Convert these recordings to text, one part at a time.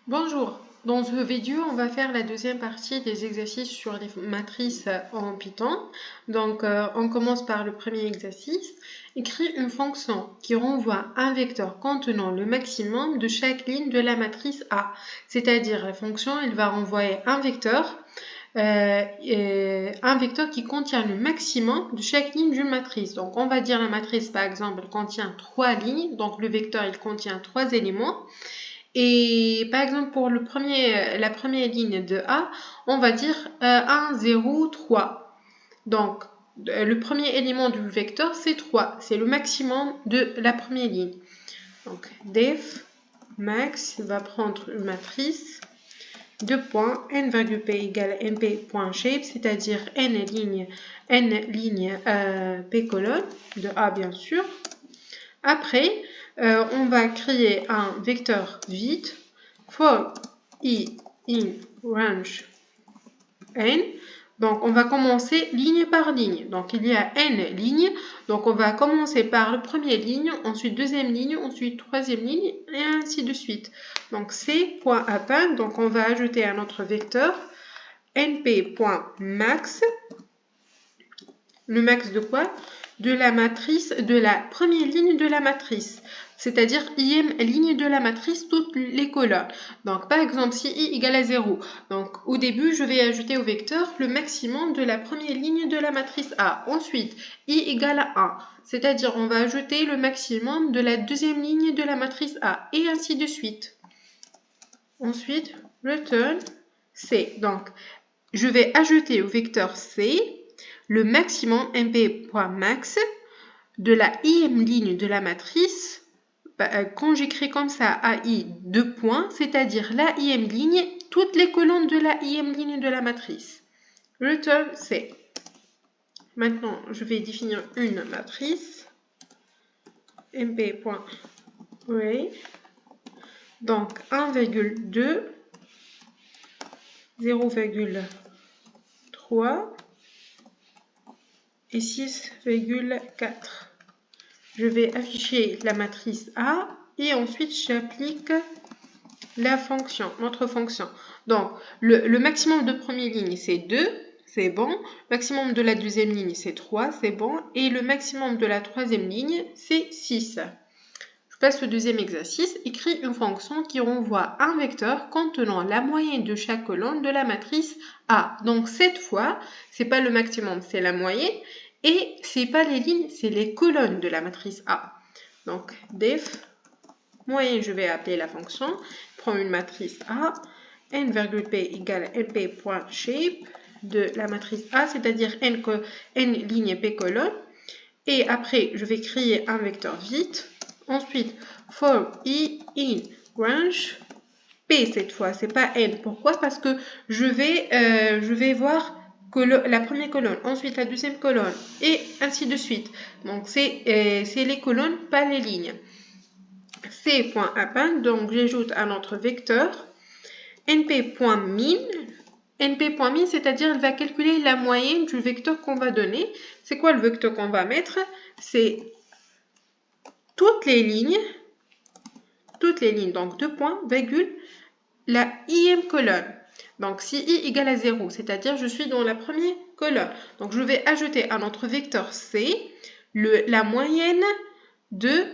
Bonjour, dans ce vidéo, on va faire la deuxième partie des exercices sur les matrices en Python. Donc, on commence par le premier exercice. Écris une fonction qui renvoie un vecteur contenant le maximum de chaque ligne de la matrice A. C'est-à-dire, la fonction, elle va renvoyer un vecteur qui contient le maximum de chaque ligne d'une matrice. Donc, on va dire la matrice, par exemple, elle contient 3 lignes. Donc, le vecteur, il contient 3 éléments. Et par exemple, pour la première ligne de A, on va dire 1, 0, 3. Donc, le premier élément du vecteur, c'est 3. C'est le maximum de la première ligne. Donc, def max va prendre une matrice de points n,p égale np.shape, c'est-à-dire n lignes p colonne de A, bien sûr. Après, on va créer un vecteur vide for i in range n. Donc, on va commencer ligne par ligne. Donc, il y a n lignes. Donc, on va commencer par la première ligne, ensuite deuxième ligne, ensuite troisième ligne, et ainsi de suite. Donc, c.append. Donc, on va ajouter un autre vecteur, np.max. Le max de quoi? De la matrice, de la première ligne de la matrice, c'est-à-dire im ligne de la matrice, toutes les colonnes. Donc, par exemple, si i égale à 0, donc au début, je vais ajouter au vecteur le maximum de la première ligne de la matrice A. Ensuite, i égale à 1, c'est-à-dire on va ajouter le maximum de la deuxième ligne de la matrice A, et ainsi de suite. Ensuite, return C. Donc, je vais ajouter au vecteur C le maximum np.max de la im ligne de la matrice. Quand j'écris comme ça AI 2 points, c'est-à-dire la im ligne, toutes les colonnes de la im ligne de la matrice. Return C. Maintenant, je vais définir une matrice mp.array. Donc 1,2, 0,3 et 6,4. Je vais afficher la matrice A et ensuite j'applique la fonction, notre fonction. Donc, le maximum de première ligne, c'est 2, c'est bon. Maximum de la deuxième ligne, c'est 3, c'est bon. Et le maximum de la troisième ligne, c'est 6. Je passe au deuxième exercice. Écris une fonction qui renvoie un vecteur contenant la moyenne de chaque colonne de la matrice A. Donc, cette fois, c'est pas le maximum, c'est la moyenne. Et c'est pas les lignes, c'est les colonnes de la matrice A. Donc, def moyenne, je vais appeler la fonction. Prends une matrice A, n,p égale np.shape de la matrice A, c'est-à-dire n ligne p colonne. Et après, je vais créer un vecteur vide. Ensuite, for i in range p cette fois, c'est pas n. Pourquoi? Parce que je vais voir la première colonne, ensuite la deuxième colonne, et ainsi de suite. Donc, c'est les colonnes, pas les lignes. C.append, donc j'ajoute un autre vecteur, np.min. np.min, c'est-à-dire elle va calculer la moyenne du vecteur qu'on va donner. C'est quoi le vecteur qu'on va mettre? C'est toutes les lignes, donc 2 points, virgule, la ième colonne. Donc, si i égale à 0, c'est-à-dire je suis dans la première colonne. Donc, je vais ajouter un autre vecteur C, la moyenne de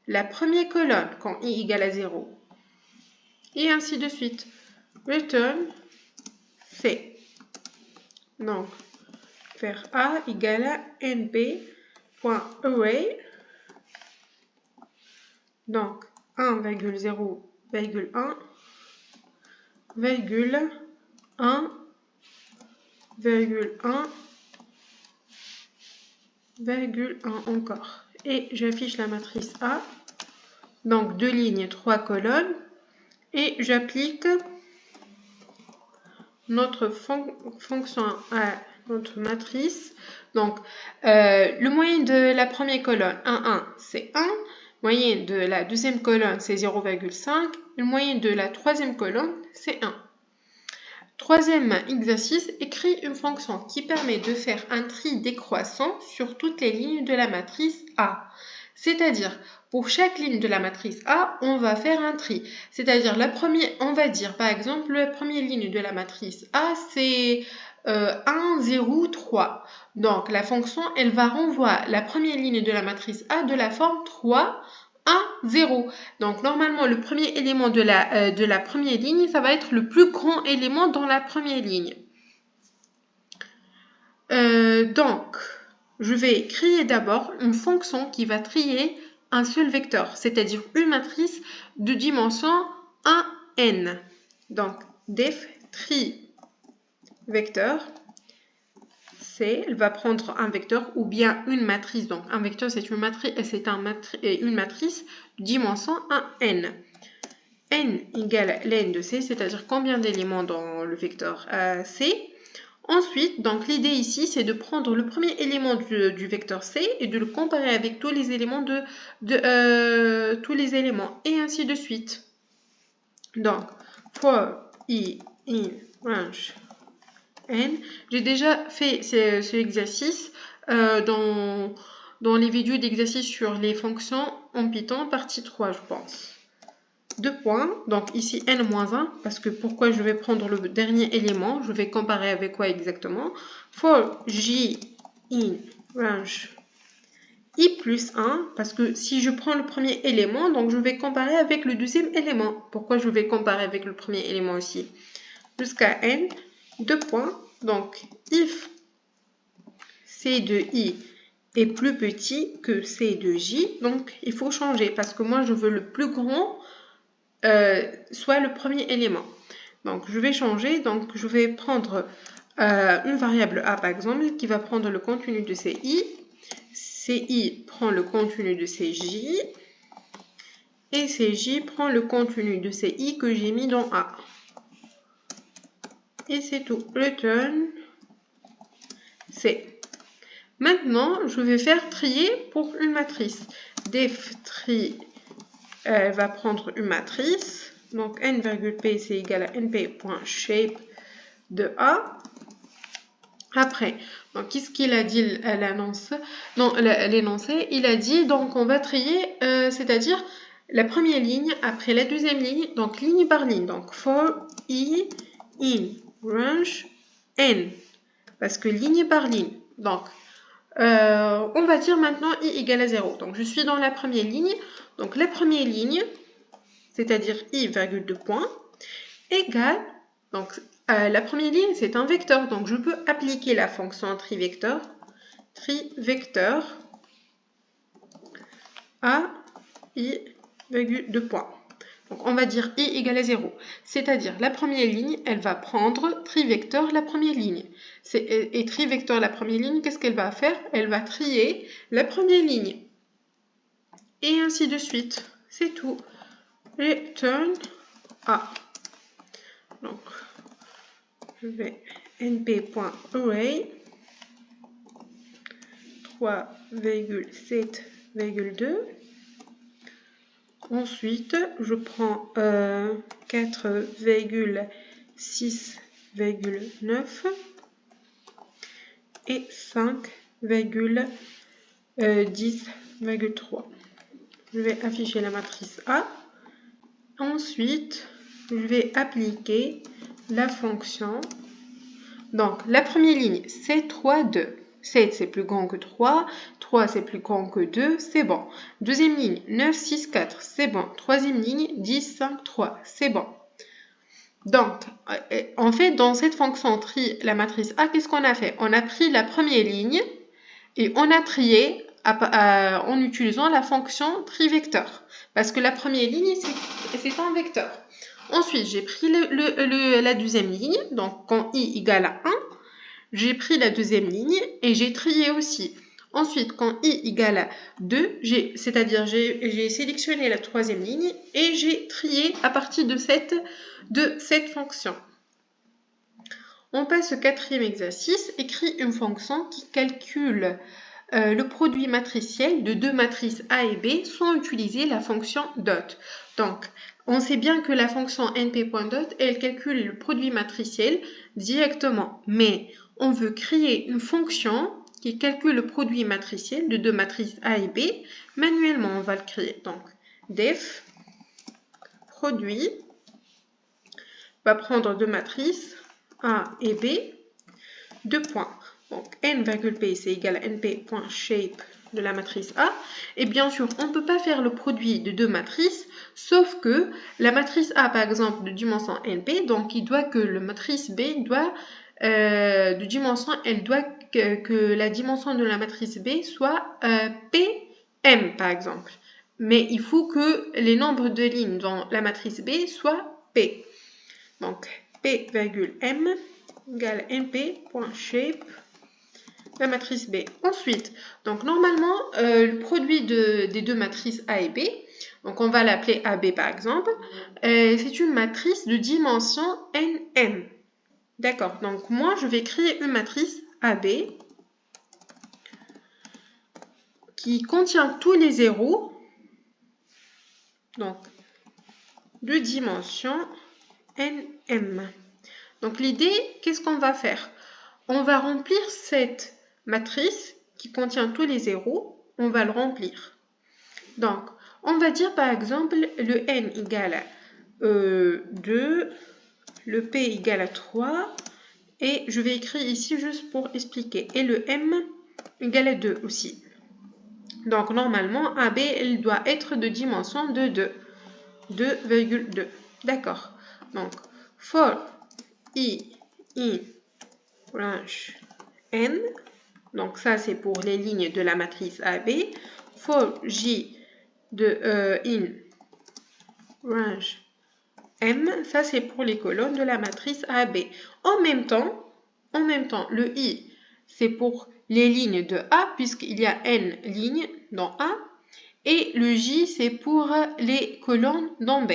la première colonne quand i égale à 0. Et ainsi de suite. Return C. Donc, faire A égale à np.array. Donc, 1,0,1, 1,1 encore. Et j'affiche la matrice A. Donc, 2 lignes, 3 colonnes. Et j'applique notre fonction à notre matrice. Donc, le moyen de la première colonne, 1, 1, c'est 1. Moyenne de la deuxième colonne, c'est 0,5. Le moyen de la troisième colonne, c'est 1. Troisième exercice, écris une fonction qui permet de faire un tri décroissant sur toutes les lignes de la matrice A. C'est-à-dire, pour chaque ligne de la matrice A, on va faire un tri. C'est-à-dire, on va dire, par exemple, la première ligne de la matrice A, c'est 1, 0, 3. Donc, la fonction, elle va renvoyer la première ligne de la matrice A de la forme 3, 1, 0. Donc, normalement, le premier élément de la première ligne, ça va être le plus grand élément dans la première ligne. Donc, je vais créer d'abord une fonction qui va trier un seul vecteur, c'est-à-dire une matrice de dimension 1n. Donc, def tri vecteur, elle va prendre un vecteur ou bien une matrice. Donc, un vecteur, c'est une matrice de dimension 1n. n égale ln de c, c'est-à-dire combien d'éléments dans le vecteur c. Ensuite, donc l'idée ici, c'est de prendre le premier élément du vecteur C et de le comparer avec tous les éléments tous les éléments, et ainsi de suite. Donc, for i in range n, j'ai déjà fait ce exercice dans les vidéos d'exercice sur les fonctions en Python, partie 3, je pense. 2 points, donc ici n-1, parce que pourquoi je vais prendre le dernier élément, je vais comparer avec quoi exactement. For j in range i plus 1, parce que si je prends le premier élément, donc je vais comparer avec le deuxième élément. Pourquoi je vais comparer avec le premier élément aussi? Jusqu'à n, 2 points, donc if c de i est plus petit que c de j, donc il faut changer, parce que moi je veux le plus grand soit le premier élément. Donc, je vais changer. Donc, je vais prendre une variable a, par exemple, qui va prendre le contenu de ci. Ci prend le contenu de cj. Et cj prend le contenu de ci que j'ai mis dans a. Et c'est tout. Return c. Maintenant, je vais faire trier pour une matrice. Def tri va prendre une matrice. Donc, n,p, c'est égal à np.shape de A. Après, donc, qu'est-ce qu'il a dit l'énoncé? Il a dit, donc, on va trier, c'est-à-dire la première ligne après la deuxième ligne, donc ligne par ligne. Donc, for i in range n, parce que ligne par ligne. Donc, on va dire maintenant i égale à 0. Donc, je suis dans la première ligne. Donc, la première ligne, c'est-à-dire i, virgule 2 points, égale, donc la première ligne, c'est un vecteur. Donc, je peux appliquer la fonction trivecteur à i, virgule 2 points. Donc, on va dire i égale à 0. C'est-à-dire, la première ligne, elle va prendre trivecteur la première ligne. Et trivecteur la première ligne, qu'est-ce qu'elle va faire? Elle va trier la première ligne. Et ainsi de suite. C'est tout. Return a. Donc, je vais np.array 3,7,2. Ensuite, je prends 4,6,9 et 5,10,3. Je vais afficher la matrice A. Ensuite, je vais appliquer la fonction. Donc, la première ligne, c'est 3, 2. 7, c'est plus grand que 3. 3, c'est plus grand que 2. C'est bon. Deuxième ligne, 9, 6, 4. C'est bon. Troisième ligne, 10, 5, 3. C'est bon. Donc, en fait, dans cette fonction tri, la matrice A, qu'est-ce qu'on a fait? On a pris la première ligne et on a trié en utilisant la fonction trivecteur. Parce que la première ligne, c'est un vecteur. Ensuite, j'ai pris la deuxième ligne. Donc, quand i égale à 1, j'ai pris la deuxième ligne et j'ai trié aussi. Ensuite, quand i égale à 2, c'est-à-dire j'ai sélectionné la troisième ligne et j'ai trié à partir de cette fonction. On passe au quatrième exercice. Écris une fonction qui calcule le produit matriciel de deux matrices A et B sans utiliser la fonction dot. Donc, on sait bien que la fonction np.dot, elle calcule le produit matriciel directement. Mais on veut créer une fonction qui calcule le produit matriciel de deux matrices A et B. Manuellement, on va le créer. Donc, def produit va prendre deux matrices A et B, deux points. Donc, n,p c'est égal à np.shape de la matrice A. Et bien sûr, on ne peut pas faire le produit de deux matrices, sauf que la matrice A, par exemple, de dimension np, donc il doit que la matrice B doit, de dimension, elle doit que la dimension de la matrice B soit pm, par exemple. Mais il faut que les nombres de lignes dans la matrice B soient p. Donc, p,m égale np.shape la matrice B. Ensuite, donc normalement, le produit des deux matrices A et B, donc on va l'appeler AB par exemple, c'est une matrice de dimension nm. D'accord, donc moi je vais créer une matrice AB qui contient tous les zéros, donc de dimension nm. Donc l'idée, qu'est-ce qu'on va faire? On va remplir cette matrice qui contient tous les zéros, on va le remplir. Donc, on va dire par exemple le n égale à 2, le p égale à 3, et je vais écrire ici juste pour expliquer, et le m égale à 2 aussi. Donc, normalement, AB, elle doit être de dimension de 2, 2,2. D'accord. Donc, for i in range n, donc ça c'est pour les lignes de la matrice AB, for j de in range m, ça c'est pour les colonnes de la matrice AB. En même temps, le i c'est pour les lignes de A, puisqu'il y a n lignes dans A, et le j c'est pour les colonnes dans B.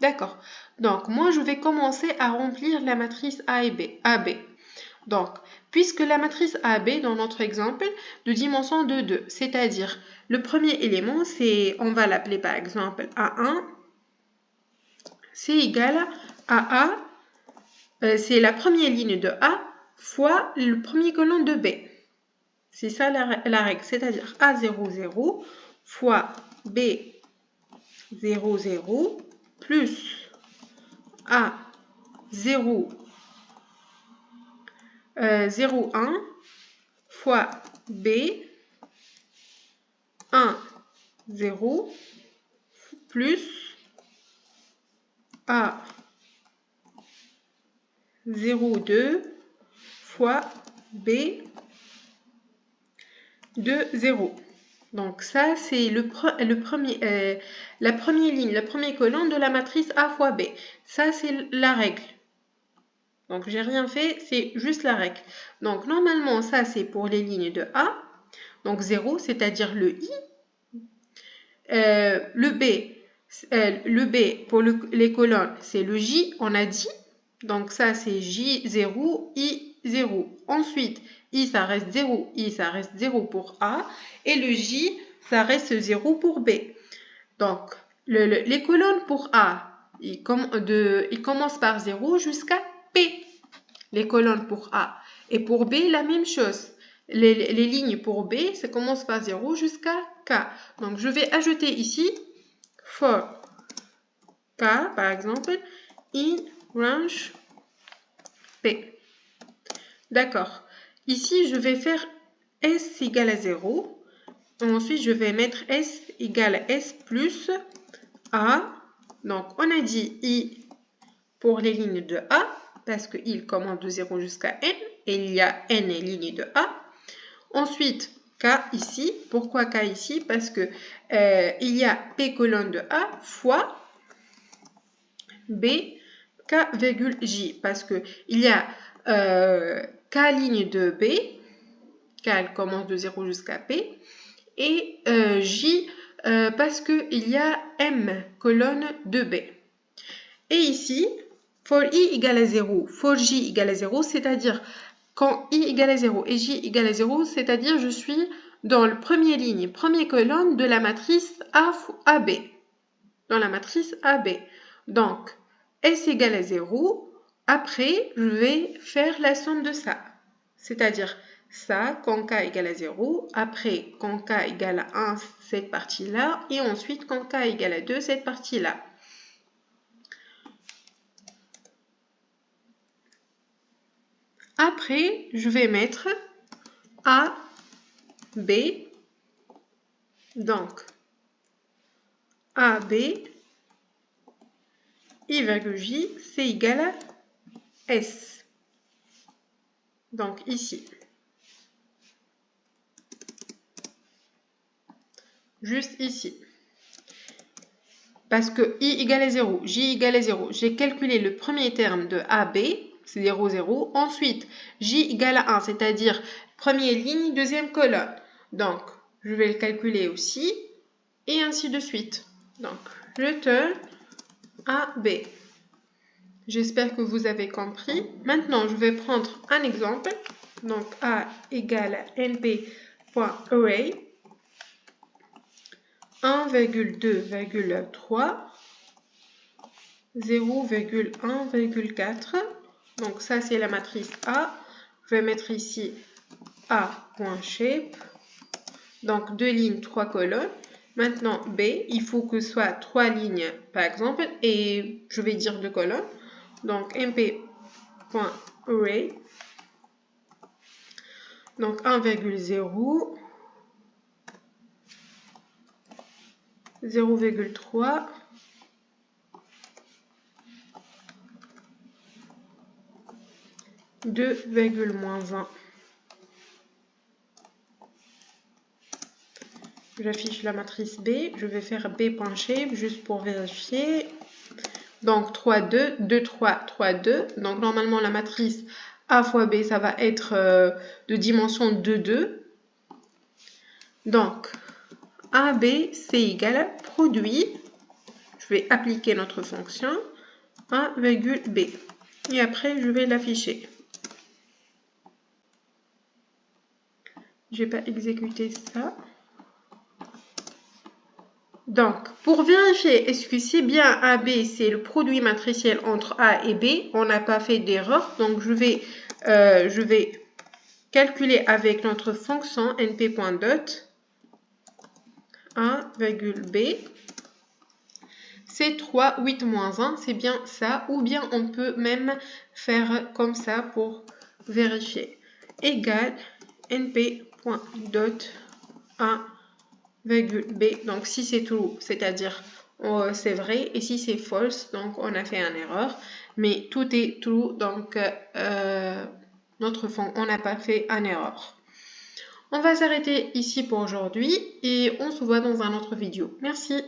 D'accord. Donc moi je vais commencer à remplir la matrice A et B, AB. Donc, puisque la matrice AB, dans notre exemple, de dimension de 2, c'est-à-dire le premier élément, on va l'appeler par exemple A1, c'est égal à A, c'est la première ligne de A fois le premier colonne de B. C'est ça la règle, c'est-à-dire A00 fois B00 plus A0 0,1 fois B 1, 0 plus A 0,2 fois B 2, 0. Donc ça, c'est la première ligne, la première colonne de la matrice A fois B. Ça, c'est la règle. Donc, j'ai rien fait, c'est juste la règle. Donc, normalement, ça, c'est pour les lignes de A. Donc, 0, c'est-à-dire le I. Le B pour les colonnes, c'est le J, on a dit. Donc, ça, c'est J0, I0. Ensuite, I, ça reste 0. I, ça reste 0 pour A. Et le J, ça reste 0 pour B. Donc, les colonnes pour A, ils commencent par 0 jusqu'à P. Les colonnes pour A. Et pour B, la même chose. Les lignes pour B, ça commence par 0 jusqu'à K. Donc, je vais ajouter ici for K, par exemple, in range P. D'accord. Ici, je vais faire S égale à 0. Ensuite, je vais mettre S égale à S plus A. Donc, on a dit I pour les lignes de A, parce qu'il commence de 0 jusqu'à N, et il y a N lignes de A. Ensuite, K ici. Pourquoi K ici? Parce que il y a P colonne de A fois B K virgule J. Parce que il y a K ligne de B, K elle commence de 0 jusqu'à P, et J parce qu'il y a M colonne de B. Et ici, for I égale à 0, for J égale à 0, c'est-à-dire quand I égale à 0 et J égale à 0, c'est-à-dire je suis dans la première ligne, première colonne de la matrice AB. Dans la matrice AB. Donc, S égale à 0. Après, je vais faire la somme de ça. C'est-à-dire, ça quand k égale à 0, après quand k égale à 1, cette partie-là, et ensuite quand k égale à 2, cette partie-là. Après, je vais mettre A, B, donc A, B, I virgule J, c'est égal à S. Donc ici. Juste ici. Parce que I égale à 0, J égale à 0, j'ai calculé le premier terme de AB, c'est 0, 0. Ensuite, J égale à 1, c'est-à-dire première ligne, deuxième colonne. Donc, je vais le calculer aussi, et ainsi de suite. Donc, return AB. J'espère que vous avez compris. Maintenant, je vais prendre un exemple. Donc, A égale à np.array 1,2,3 0,1,4. Donc ça c'est la matrice A. Je vais mettre ici A.shape. Donc 2 lignes, 3 colonnes. Maintenant B, il faut que ce soit 3 lignes par exemple. Et je vais dire 2 colonnes. Donc np.array. Donc 1,0 0,3 2,-1. J'affiche la matrice B. Je vais faire B.shape juste pour vérifier. Donc 3, 2, 2, 3, 3, 2. Donc normalement la matrice A fois B, ça va être de dimension 2, 2. Donc AB, c'est égal à produit. Je vais appliquer notre fonction A, B. Et après, je vais l'afficher. Je n'ai pas exécuté ça. Donc, pour vérifier est-ce que c'est bien AB, c'est le produit matriciel entre A et B, on n'a pas fait d'erreur. Donc, je vais calculer avec notre fonction np.dot A,B. C'est 3, 8, moins 1, c'est bien ça. Ou bien on peut même faire comme ça pour vérifier. Égal np.dot A,B. Donc si c'est true, c'est-à-dire c'est vrai. Et si c'est false, donc on a fait une erreur. Mais tout est true, donc on n'a pas fait une erreur. On va s'arrêter ici pour aujourd'hui et on se voit dans une autre vidéo. Merci.